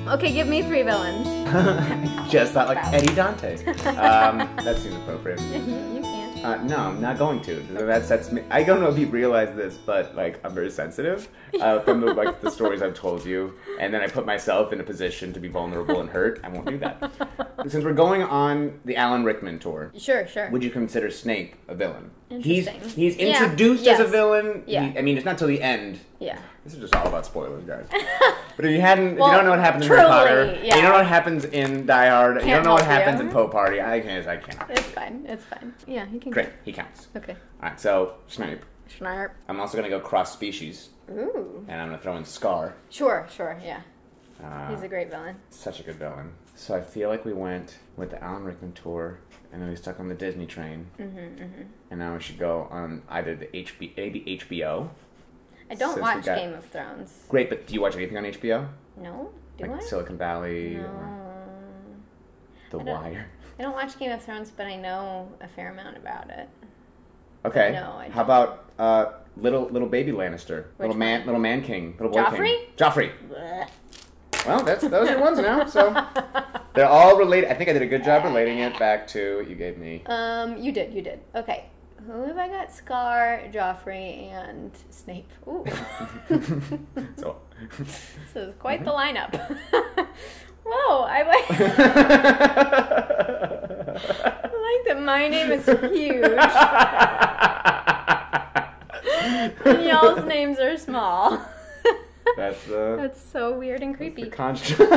Okay, give me 3 villains. Just thought like Eddie Dante. That seems appropriate. You can't. No, I'm not going to. That's me. I don't know if you realize this, but like I'm very sensitive from the stories I've told you, and then I put myself in a position to be vulnerable and hurt. I won't do that. Since we're going on the Alan Rickman tour, Sure. would you consider Snape a villain? Interesting. He's introduced as a villain. Yeah. I mean, it's not till the end. Yeah. This is just all about spoilers, guys. But if you don't know what happens in truly, Harry Potter, yeah. you don't know what happens in Die Hard, you don't know what help happens you. in Poe Party, I can't. It's fine. It's fine. Yeah, he can. Great, he counts. Okay. Alright, so Snape. Schnarp. I'm also going to go cross-species, Ooh. and I'm going to throw in Scar. Sure, yeah. He's a great villain. Such a good villain. So I feel like we went with the Alan Rickman tour, and then we stuck on the Disney train, and now we should go on either the HBO. I don't watch Game of Thrones. Great, but do you watch anything on HBO? No? Do like I? Silicon Valley No. or The Wire? I don't watch Game of Thrones, but I know a fair amount about it. Okay. No, I don't. How about little baby Lannister? Little man king. Little boy Joffrey? king. Joffrey. Blech. Well, those are your ones now, so they're all related. I think I did a good job relating it back to what you gave me. You did. Okay. Who have I got? Scar, Joffrey, and Snape. Ooh. So This is quite the lineup. Whoa, I like that my name is huge. And y'all's names are small. That's so weird and creepy. That's the construct.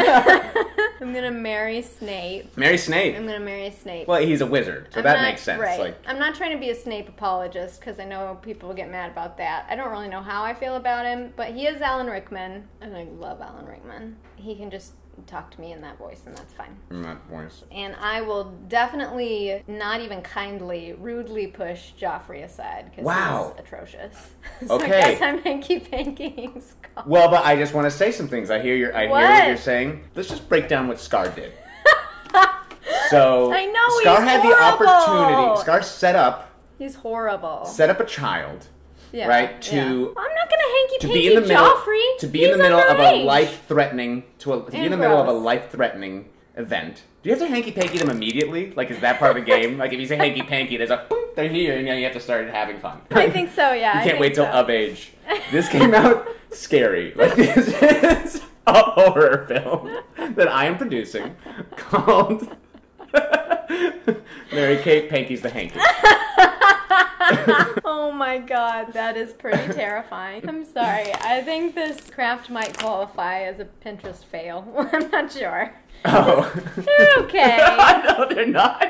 I'm gonna marry Snape. Marry Snape. I'm gonna marry Snape. Well, he's a wizard, so that makes sense. Right. Like, I'm not trying to be a Snape apologist because I know people will get mad about that. I don't really know how I feel about him, but he is Alan Rickman, and I love Alan Rickman. He can just talk to me in that voice, and that's fine. in that voice. And I will definitely, not even kindly, rudely push Joffrey aside because he's atrocious. So Okay. I guess I'm hanky-pankying Scar. Well, but I just want to say some things. I hear what you're saying. Let's just break down what Scar did. So I know, Scar he's had horrible. the opportunity. Scar set up a child. Yeah, right? I'm not gonna To be in the middle, Joffrey. to be in the middle of a life-threatening, event. Do you have to hanky-panky them immediately? Like, is that part of the game? Like, if you say hanky-panky, there's a boom, they're here, and now you have to start having fun. I think so, yeah. You can't wait till of age. This came out scary. Like, this is a horror film that I am producing called Mary Kate Panky's the Hanky. Oh my god, that is pretty terrifying. I'm sorry. I think this craft might qualify as a Pinterest fail. I'm not sure. Oh. They're okay. No, they're not.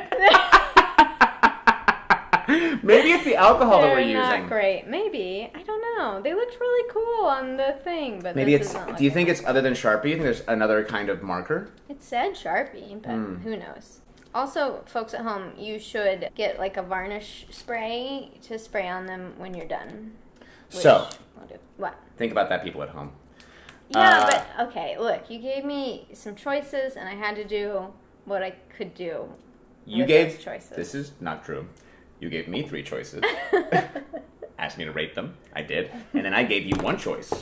Maybe it's the alcohol that we're using. They're not great. Maybe. I don't know. They looked really cool on the thing, but maybe this it's. Do you think it's other than Sharpie? You think there's another kind of marker? It said Sharpie, but who knows? Also, folks at home, you should get like a varnish spray to spray on them when you're done. So, I'll do. What? Think about that, people at home. Yeah, but okay, look, you gave me some choices, and I had to do what I could do. You with gave those choices. This is not true. You gave me 3 choices. Asked me to rate them. I did, and then I gave you 1 choice,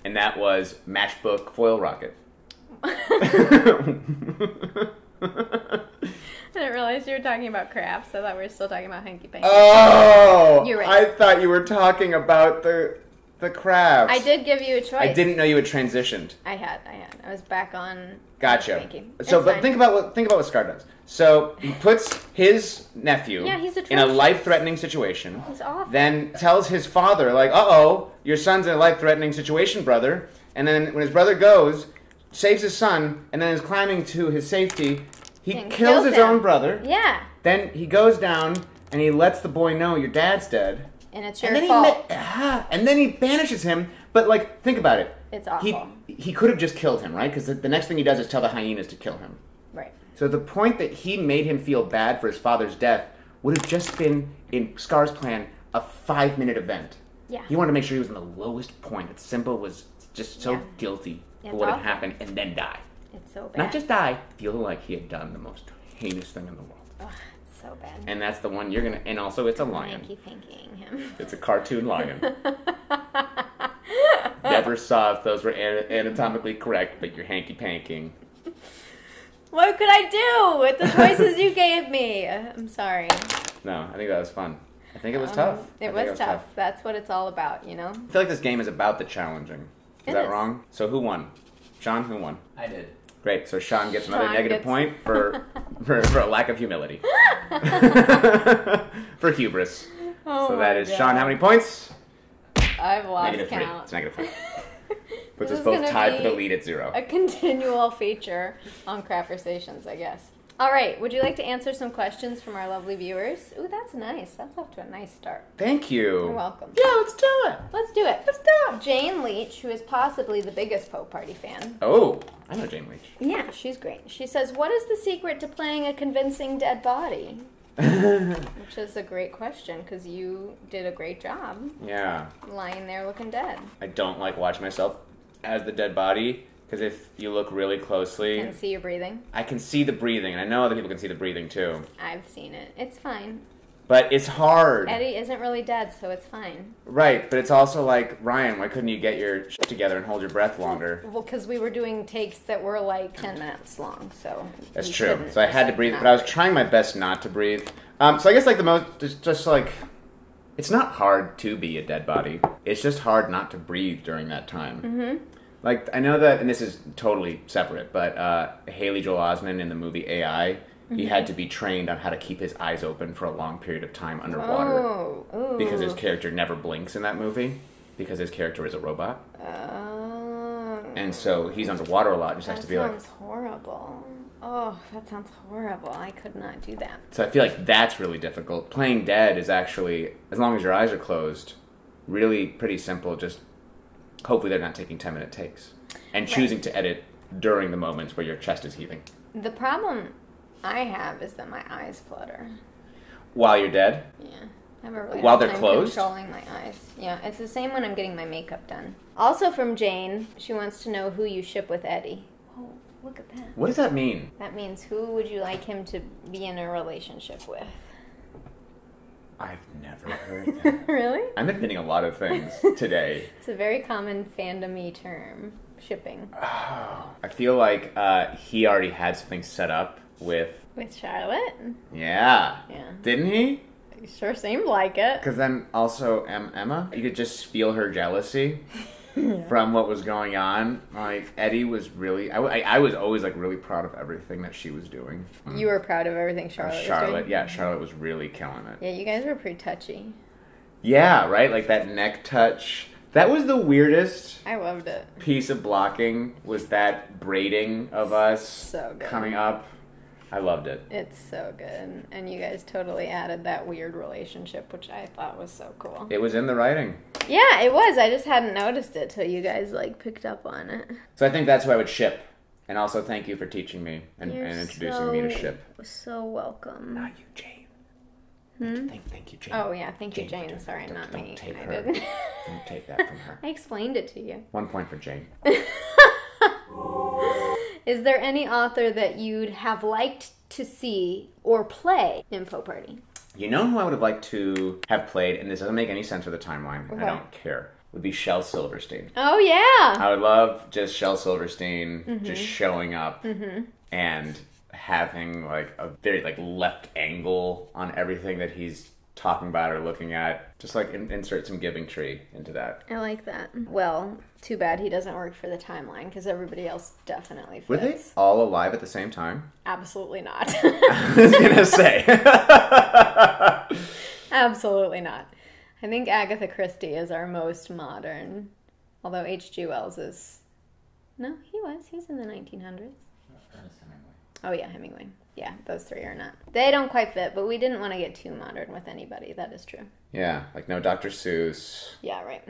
and that was matchbook foil rocket. I didn't realize you were talking about crafts. I thought we were still talking about hanky-panky. Oh! You're right. I thought you were talking about the crafts. I did give you a choice. I didn't know you had transitioned. I had. I was back on. Gotcha. hanky-panky. So, It's but fine. think about what Scar does. So he puts his nephew he's in a atrocious. life-threatening situation. He's awful. Then tells his father, like, "Uh-oh, your son's in a life-threatening situation, brother." And then when his brother goes, saves his son, and then is climbing to his safety, he And kills his him. own brother. Yeah. Then he goes down and he lets the boy know your dad's dead. And it's your And then fault. and then he banishes him. But like, think about it. It's awful. He could have just killed him, right? Because the next thing he does is tell the hyenas to kill him. Right. So the point that he made him feel bad for his father's death would have just been, in Scar's plan, a 5-minute event. Yeah. He wanted to make sure he was in the lowest point. That Simba was just so Yeah. guilty for It's what had awful. happened, and then die. It's so bad. Not just die, feel like he had done the most heinous thing in the world. Ugh, it's so bad. And that's the one you're gonna. And also, it's a lion. Hanky-pankying him. It's a cartoon lion. Debby never saw if those were anatomically correct, but you're hanky-panking. What could I do with the choices you gave me? I'm sorry. No, I think that was fun. I think it was tough. It was tough. That's what it's all about, you know? I feel like this game is about the challenging. Is that wrong? So who won? Sean, who won? I did. Great, so Sean gets another negative point for a lack of humility. For hubris. Oh so that is God. Sean, how many points? I've lost -3. count. It's -3. Puts This us is both gonna tied for be the lead at 0. A continual feature on Craftversations, I guess. All right, would you like to answer some questions from our lovely viewers? Ooh, that's nice. That's off to a nice start. Thank you. You're welcome. Yeah, let's do it. Let's do it. Let's do it. Jane Leach, who is possibly the biggest Poe Party fan. Oh, I know Jaime Leach. Yeah, she's great. She says, what is the secret to playing a convincing dead body? Which is a great question, because you did a great job Yeah. lying there looking dead. I don't like watching myself as the dead body, because if you look really closely, Can see you breathing. I can see the breathing, and I know other people can see the breathing too. I've seen it. It's fine. But it's hard. Eddie isn't really dead, so it's fine. Right, but it's also like, Ryan, why couldn't you get your shit together and hold your breath longer? Well, because we were doing takes that were like 10 minutes long, so... That's you true. couldn't So I had to just, breathe, not but I was breathe. trying my best not to breathe. So I guess like the most, just like, it's not hard to be a dead body. It's just hard not to breathe during that time. Mm-hmm. Like, I know that, and this is totally separate, but Haley Joel Osment in the movie AI, he had to be trained on how to keep his eyes open for a long period of time underwater. Oh, ooh. Because his character never blinks in that movie, because his character is a robot. Oh. And so he's underwater a lot, just has to be like... That sounds horrible. Oh, that sounds horrible. I could not do that. So I feel like that's really difficult. Playing dead is actually, as long as your eyes are closed, really pretty simple. Just hopefully they're not taking 10-minute takes. And choosing to edit during the moments where your chest is heaving. The problem I have is that my eyes flutter. While you're dead? Yeah. I have a really While hard they're time closed? controlling my eyes. Yeah, it's the same when I'm getting my makeup done. Also from Jane, she wants to know who you ship with Eddie. Oh, look at that. What does that mean? That means who would you like him to be in a relationship with? I've never heard that. Really? I'm admitting a lot of things today. It's a very common fandom-y term, shipping. Oh, I feel like he already had something set up with... With Charlotte? Yeah. Yeah. Didn't he? It sure seemed like it. Because then also Emma, you could just feel her jealousy from what was going on. Like, Eddie was really... I was always, like, really proud of everything that she was doing. You were proud of everything Charlotte was doing? Yeah, Charlotte was really killing it. Yeah, you guys were pretty touchy. Yeah, right? Like, that neck touch. That was the weirdest I loved it. piece of blocking, was that braiding of us So good. coming up. I loved it. It's so good. And you guys totally added that weird relationship, which I thought was so cool. It was in the writing. Yeah, it was. I just hadn't noticed it till you guys, like, picked up on it. So I think that's who I would ship. And also thank you for teaching me and introducing me to ship. So welcome. Not you, Jane. Thank you, Jane. Oh, yeah. Thank you, Jane. Don't- Sorry, don't- not don't me. take I her. didn't. Don't take that from her. I explained it to you. 1 point for Jane. Is there any author that you'd have liked to see or play in Poe Party? You know who I would have liked to have played, and this doesn't make any sense with the timeline, Okay. I don't care, would be Shel Silverstein. Oh, yeah. I would love just Shel Silverstein just showing up and having like a very like left angle on everything that he's talking about or looking at. Just like insert some giving tree into that. I like that. Well, too bad he doesn't work for the timeline, because everybody else definitely fits. Were they all alive at the same time? Absolutely not. I was gonna say. Absolutely not. I think Agatha Christie is our most modern. Although H.G. Wells is... No, he's in the 1900s. Oh yeah, Hemingway. Yeah, those three are not. They don't quite fit, but we didn't want to get too modern with anybody. That is true. Yeah, like no Dr. Seuss, Yeah, right.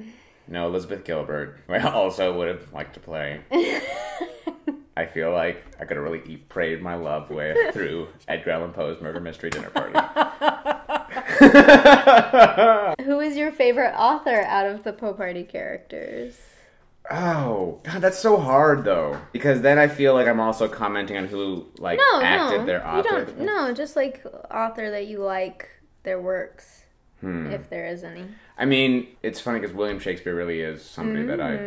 no Elizabeth Gilbert, who I also would have liked to play. I feel like I could have really prayed my love way through Edgar Allan Poe's Murder Mystery Dinner Party. Who is your favorite author out of the Poe Party characters? Oh, God, that's so hard, though. Because then I feel like I'm also commenting on who, like, acted their author. No, just, like, author that you like their works, if there is any. I mean, it's funny because William Shakespeare really is somebody that I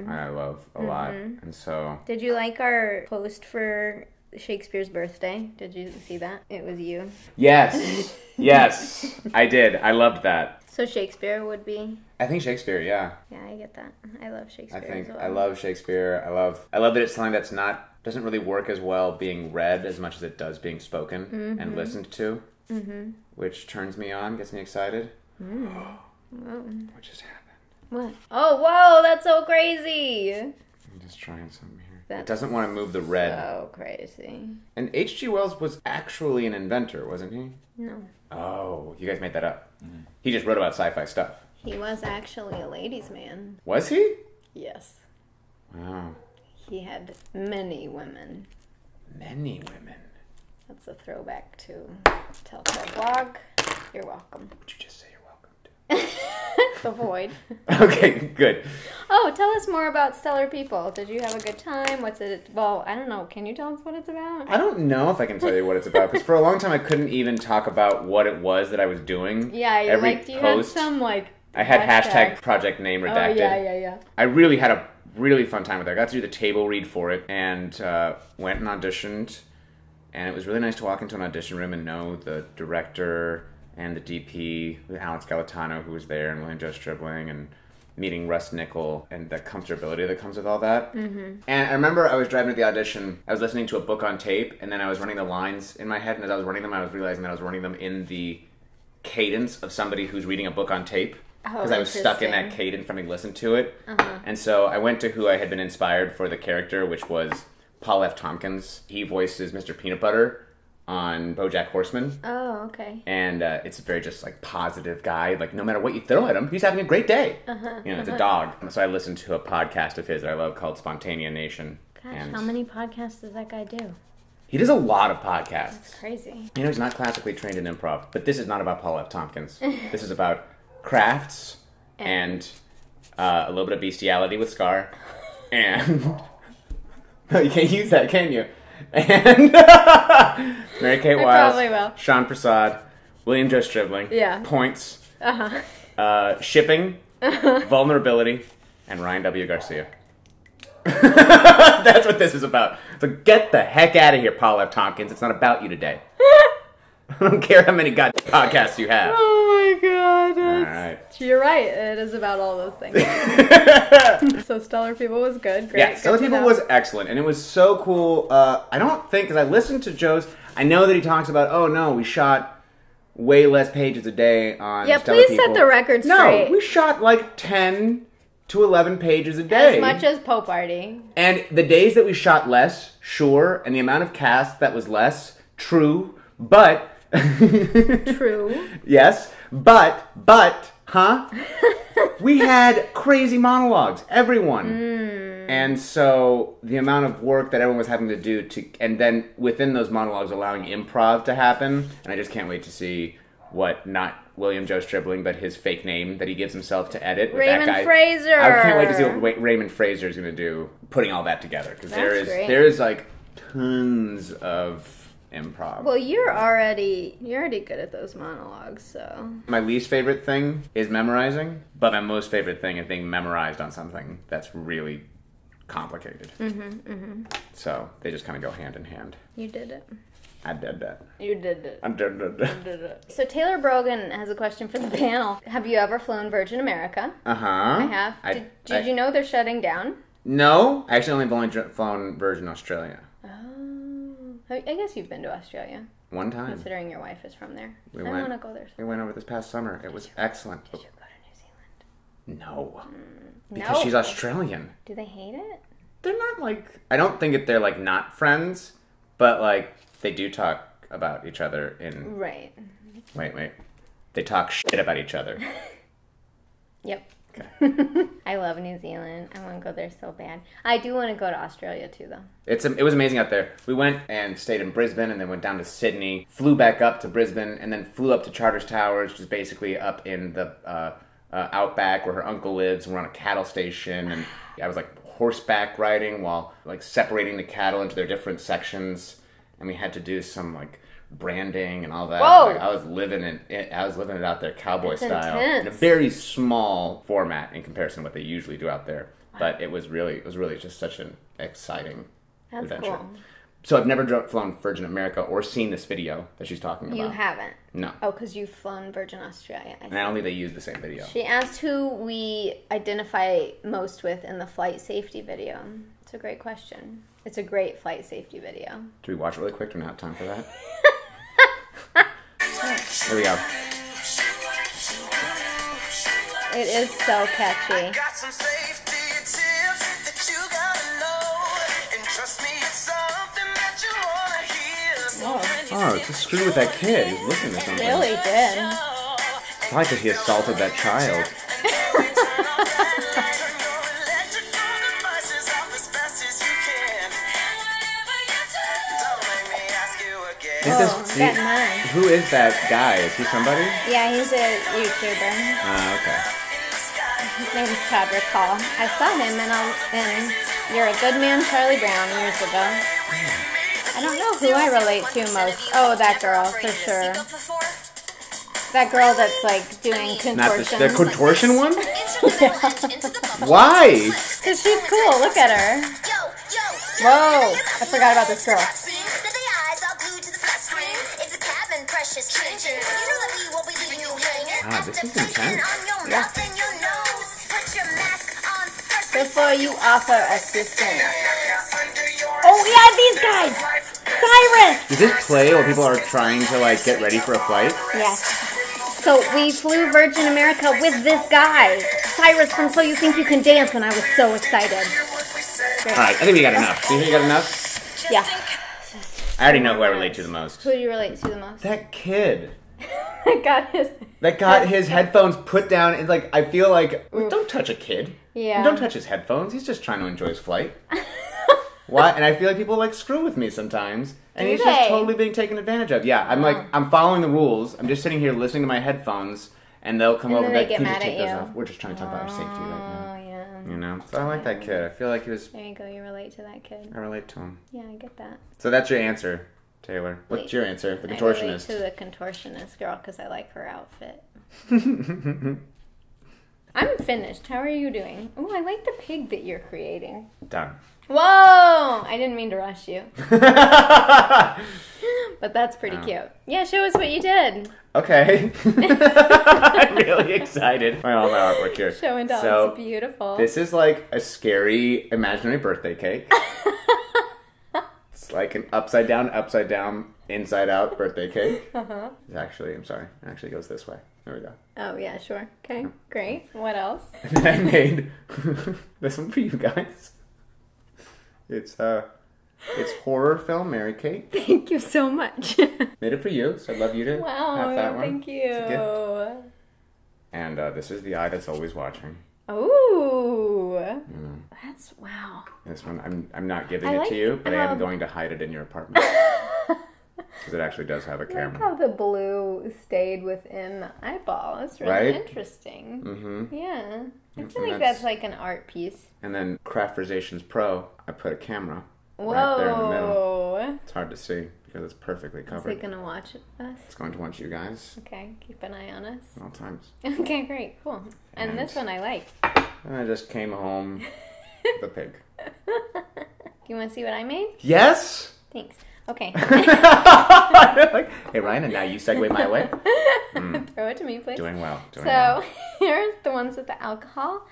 I love a lot. And so... Did you like our post for Shakespeare's birthday? Did you see that? It was you. Yes. Yes, I did. I loved that. So Shakespeare would be... I think Shakespeare, yeah. Yeah, I get that. I love Shakespeare I as well. I love Shakespeare. I love that it's something that's doesn't really work as well being read as much as it does being spoken and listened to, which turns me on, gets me excited. Whoa. What just happened? What? Oh, whoa, that's so crazy. I'm just trying something here. It doesn't want to move the red. So crazy. And H.G. Wells was actually an inventor, wasn't he? No. Oh, you guys made that up. He just wrote about sci-fi stuff. He was actually a ladies' man. Was he? Yes. Wow. He had many women. Many women. That's a throwback to Telltale Blog. You're welcome. Would you just say you're welcome to? The void. Okay, good. Oh, tell us more about Stellar People. Did you have a good time? What's it? Well, I don't know. Can you tell us what it's about? I don't know if I can tell you what it's about, because for a long time I couldn't even talk about what it was that I was doing. Yeah, you had some, I had hashtag project name redacted. Oh, yeah. I really had a really fun time with it. I got to do the table read for it and went and auditioned. And it was really nice to walk into an audition room and know the director and the DP, Alex Galatano, who was there, and William Joe Stribling, and meeting Russ Nickel, and the comfortability that comes with all that. And I remember I was driving to the audition, I was listening to a book on tape, and then I was running the lines in my head, and as I was running them, I was realizing that I was running them in the cadence of somebody who's reading a book on tape. Because I was stuck in that cadence from having listened to it. And so I went to who I had been inspired for the character, which was Paul F. Tompkins. He voices Mr. Peanut Butter on BoJack Horseman. Oh, okay. And it's a very just positive guy. Like no matter what you throw at him, he's having a great day. It's a dog. And so I listened to a podcast of his that I love called Spontanea Nation. Gosh, how many podcasts does that guy do? He does a lot of podcasts. That's crazy. He's not classically trained in improv, but this is not about Paul F. Tompkins. This is about crafts and a little bit of bestiality with Scar. And no, you can't use that, can you? And Mary Kate Wiles, Sean Persaud, William Joe Stribling, points, shipping, vulnerability, and Ryan W. Garcia. That's what this is about. So get the heck out of here, Paul F. Tompkins. It's not about you today. I don't care how many podcasts you have. Oh my god. All right. You're right. It is about all those things. So Stellar People was good. Great. Yeah, Stellar People was excellent. And it was so cool. I don't think, because I listened to Joe's, I know that he talks about, oh no, we shot way less pages a day on Stellar People. Please set the record straight. No, we shot 10 to 11 pages a day. As much as Poe Party. And the days that we shot less, sure. And the amount of cast that was less, true. But... True. Yes, but, we had crazy monologues, everyone. And so the amount of work that everyone was having to do and then within those monologues allowing improv to happen, and I just can't wait to see what, not William Joe Stribling, but his fake name that he gives himself to edit. Raymond that guy. Fraser. I can't wait to see what Raymond Fraser is going to do, putting all that together, because there is tons of improv. Well, you're already good at those monologues, so. My least favorite thing is memorizing, but my most favorite thing is being memorized on something that's really complicated. So they just kind of go hand in hand. You did it. I did that. You did it. I did it. So Taylor Brogan has a question for the panel. Have you ever flown Virgin America? I have. Did you know they're shutting down? No. Actually, I've only flown Virgin Australia. I guess you've been to Australia. One time. Considering your wife is from there. I want to go there. We went over this past summer. It was excellent. Did you go to New Zealand? No. Because she's Australian. Do they hate it? They're not I don't think that they're not friends, but they do talk about each other in... Right. Wait. They talk shit about each other. Yep. Okay. I love New Zealand. I want to go there so bad. I do want to go to Australia too, though. It was amazing out there. We went and stayed in Brisbane, and then went down to Sydney, flew back up to Brisbane, and then flew up to Charters Towers, which is basically up in the outback where her uncle lives. And we're on a cattle station, and I was horseback riding while separating the cattle into their different sections, and we had to do some branding and all that. Whoa. Like, I was living it out there, cowboy That's style, intense. in a very small format in comparison to what they usually do out there. Wow. But it was really just such an exciting adventure. Cool. So I've never flown Virgin America or seen this video that she's talking about. You haven't? No. Oh, because you've flown Virgin Australia. And I don't think they use the same video. She asked who we identify most with in the flight safety video. It's a great question. It's a great flight safety video. Do we watch it really quick? Do we not have time for that? Here we go. It is so catchy. Oh, it's a screw with that kid. He's listening to something. Really did. Probably because he assaulted that child. Who is that guy? Is he somebody? Yeah, he's a YouTuber. Okay. His name's Todd Recall. I saw him in You're a Good Man, Charlie Brown years ago. I don't know who I relate to most. Oh, that girl, for sure. That girl that's like doing contortions. Not the contortion one? Yeah. Why? Because she's cool. Look at her. Whoa. I forgot about this girl. Ah, this is intense. Yeah. Before you offer assistance. Oh, yeah, these guys! Cyrus! Does this play while people are trying to, like, get ready for a flight? Yes. So we flew Virgin America with this guy, Cyrus from So You Think You Can Dance, and I was so excited. Great. Alright, I think we got enough. Do you think we got enough? Yeah. I already know who I relate to the most. Who do you relate to the most? That kid. That got his headphones put down. It's like, I feel like, don't touch a kid. Yeah. Don't touch his headphones. He's just trying to enjoy his flight. Why? And I feel like people like screw with me sometimes. And he's just totally being taken advantage of. Yeah, I'm like, I'm following the rules. I'm just sitting here listening to my headphones. And they'll come over and they get mad at you. Off. We're just trying to talk about our safety right now. Oh, yeah. You know? So I like that kid. I feel like he was... There you go. You relate to that kid. I relate to him. Yeah, I get that. So that's your answer, Taylor. What's your answer? The contortionist. I relate to the contortionist girl because I like her outfit. I'm finished. How are you doing? Oh, I like the pig that you're creating. Done. Whoa! I didn't mean to rush you. But that's pretty cute. Yeah, show us what you did. Okay. I'm really excited. All my artwork here. Show and tell. It's beautiful. This is like a scary imaginary birthday cake. It's like an upside down, inside out birthday cake. Uh-huh. It's actually, I'm sorry, it actually goes this way. There we go. Oh, yeah, sure. Okay, great. What else? And then I made this one for you guys. It's horror film Mary Kate. Thank you so much. Made it for you, so I'd love you to have that one. Thank you. It's a gift. And this is the eye that's always watching. Ooh. That's, wow. This one, I'm not giving it to you, but I am going to hide it in your apartment. Because it actually does have a camera. I like how the blue stayed within the eyeball. That's really interesting. Mm-hmm. Yeah. I feel like that's like an art piece. And then Craftversations Pro, I put a camera Whoa. right there in the middle. It's hard to see because it's perfectly covered. Is it going to watch us? It's going to watch you guys. Okay, keep an eye on us. At all times. Okay, great, cool. And this one I like. And I just came home with a pig. Do you want to see what I made? Yes! Thanks. Okay. Like, hey, Ryan, and now you segue my way. Throw it to me, please. Doing well. Here's the ones with the alcohol.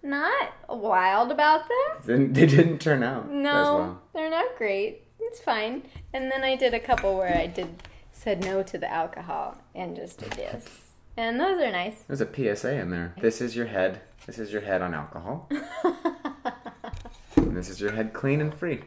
Not wild about them. They didn't turn out no, as well. They're not great. It's fine. And then I did a couple where I said no to the alcohol and just did this. And those are nice. There's a PSA in there. This is your head. This is your head on alcohol. And this is your head clean and free.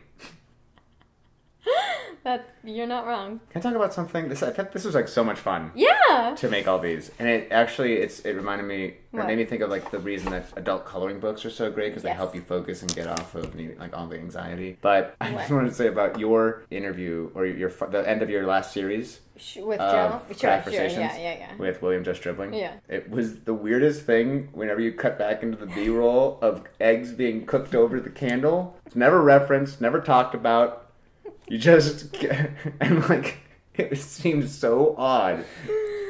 You're not wrong. Can I talk about something? This was like so much fun. Yeah. To make all these, and it actually it reminded me. What? It made me think of like the reason that adult coloring books are so great because they Yes. help you focus and get off of like all the anxiety. But I just wanted to say about your interview or the end of your last series With Joe? Sure, Craftversations yeah. with William Just Dribbling. Yeah. It was the weirdest thing whenever you cut back into the B-roll of eggs being cooked over the candle. It's never referenced, never talked about. You just, and like, It seems so odd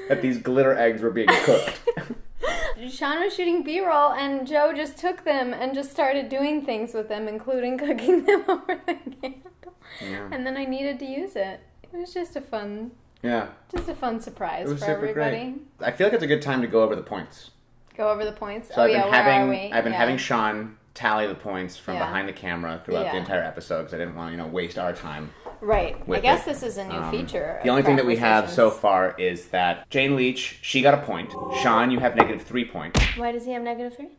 that these glitter eggs were being cooked. Sean was shooting B-roll, and Joe just took them and just started doing things with them, including cooking them over the candle. Yeah. And then I needed to use it. It was just a fun, surprise for everybody. Great. I feel like it's a good time to go over the points. Go over the points? So where are we? I've been having Sean tally the points from behind the camera throughout the entire episode because I didn't want to, waste our time. Right. I guess this is a new feature. The only thing that we have so far is that Jane Leach, she got a point. Sean, you have -3 points. Why does he have -3?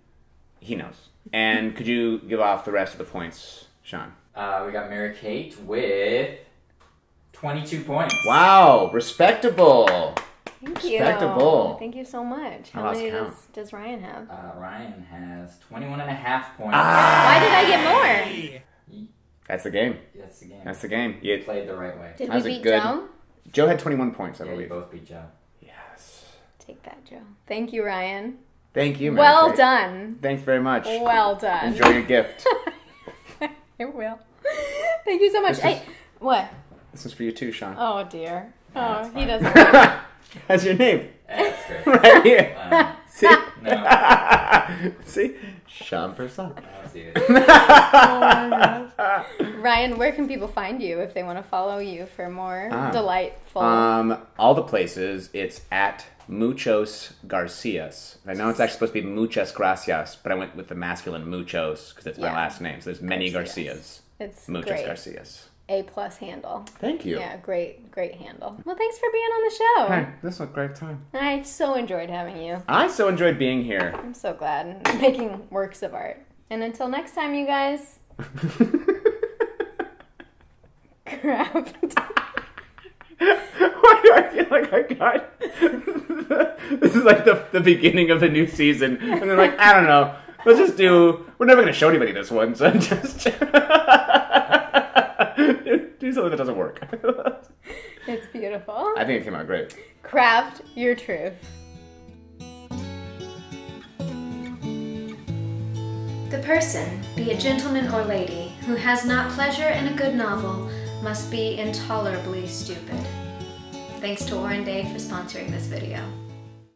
He knows. And could you give off the rest of the points, Sean? We got Mary Kate with 22 points. Wow, respectable. Thank you. Respectable. Thank you so much. How many does Ryan have? Ryan has 21.5 points. Why did I get more? That's the game. That's the game. That's the game. You played the right way. Did we beat Joe? Joe had 21 points, I believe. You both beat Joe. Yes. Take that, Joe. Thank you, Ryan. Thank you, Mary Well Kate. done. Thanks very much. Well done. Enjoy your gift. I will. Thank you so much. What? This is for you too, Sean. Oh, dear. Oh, he doesn't. That's your name. That's great. Right here. See? No. See? Sean Persaud. I'll see it. Oh my God. Ryan, where can people find you if they want to follow you for more delightful? All the places. It's at Muchos Garcias. I know it's actually supposed to be Muchas Gracias, but I went with the masculine Muchos because it's my last name. So there's many Garcias. It's Muchas great. Garcias. A+ handle. Thank you. Yeah, great handle. Well, thanks for being on the show. Hey, this was a great time. I so enjoyed having you. I so enjoyed being here. I'm so glad. Making works of art. And until next time, you guys. Craft. Why do I feel like I got... This is like the beginning of the new season. And they're like, I don't know. Let's just do... We're never going to show anybody this one, so just... do something that doesn't work. It's beautiful. I think it came out great. Craft your truth. The person, be it gentleman or lady, who has not pleasure in a good novel must be intolerably stupid. Thanks to Warren Day for sponsoring this video.